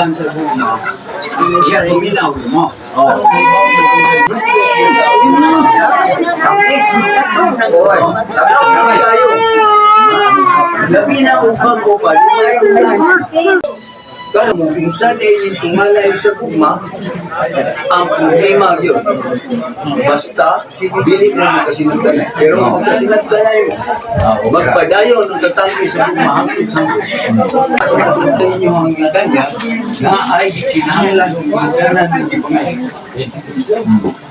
kinahanglan sa guma, siya tuminaw mo. Labi na upag-upad, pero kung saan ay tumalay sa guma, ang problema yun. Basta, bili na magkasinagdanay. Pero magkasinagdanay mo, magpadayon ang katanggi sa guma hanggang sa guma. Ang inyo ang ganya na ay kinahanglan ng gana ng ipangay.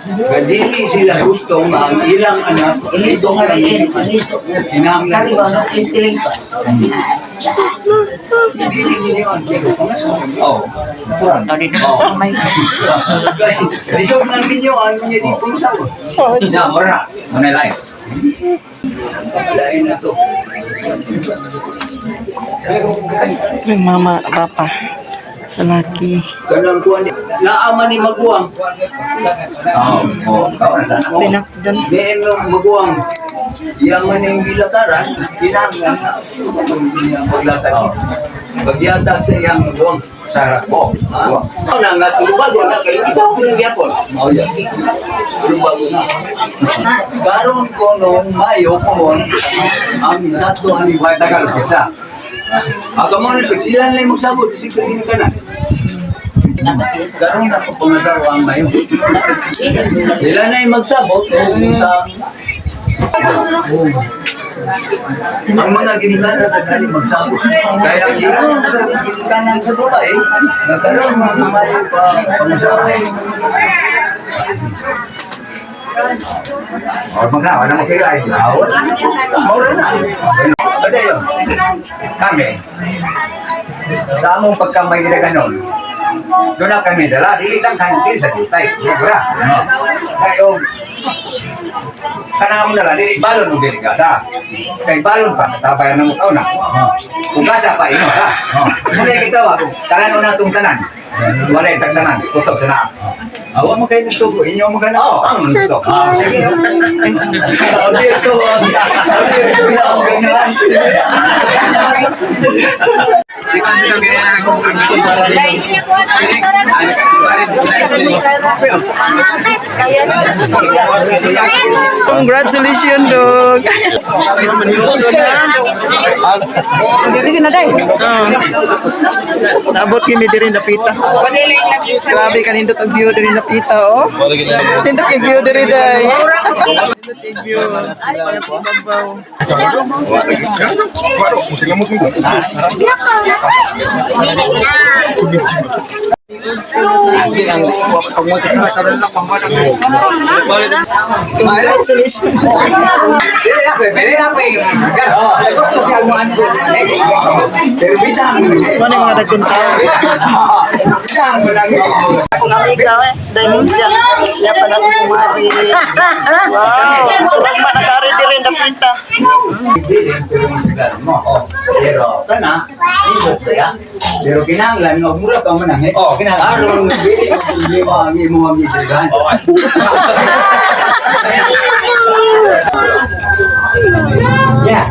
Kadili sila gusto nga ang ilang anak, ito ang kinahanglan. Kadili ninyo ang Oh, kurang. Lisog ng ninyo, ano niya di pong sagot? Ya, mura. Mana lain? Lain na to. Yung mama, papa, sa laki. Kanang kuwan ni, naaman ni maguwang. Oh, kawan dah. Pinakdan. Diyan mo maguwang. Yaman yung bilakaran, kinahanglan na niya maglakad. Pagyatag sa iyang maguwang. Sarap po. So na nga, tulubago na kayo, ikaw pinagyapon. Oh, ya. Tulubago na. Karoon ko nung Mayo ko ang isato ang Baik tagal pizza. aga mo na, sila na yung magsabot, kasi kagin ka na. Karoon na ko pangasawa ang Mayo. Sila na yung magsabot sa ang mga ginikanan sa kani magsabot. Kaya ang ginikanan sa ginikanan sa babae, nagkaroon ng Mayo pa pangasawa. Oh, magna, wala mo kaya. Maura na. Ano yun? Kami. Tamong pagkamay nila ganon. Doon na kami dala, dilitan kantin sa kitay. Sobra. Kayo, kanang mo dala, dili balon ng delikasa. Kay balon pa, tabayan na mo kao na. Ugasa pa, ino, ha? Muna kita wa, kanan na itong tanan. Wala yung tagsanan, tutok sa na. Awa mo kayo nagsugo, inyo mo gana. Oo, ang gusto. Sige. Abir to, abir to, ina ang ganyan. Congratulations, dog. Nabot kami diri napita. Grabe kanindot ang view diri napita, oh. Kanindot ang view diri day. Thank you. Babaw. Congratulations. Pwede na ko yung gusto siya mo andun. Pero bitang mo na. Ano yung mga nagkunta? Bitang mo na. Kung amiga, dahil siya. Kaya pa namin kumari. Wow. Sarap man nagkari diri napita. Pero kana, hindi saya. Pero kinahanglan nga mura ka man ang Oh, kinahanglan. aron bili mo ang imo ang ibigan. Ya.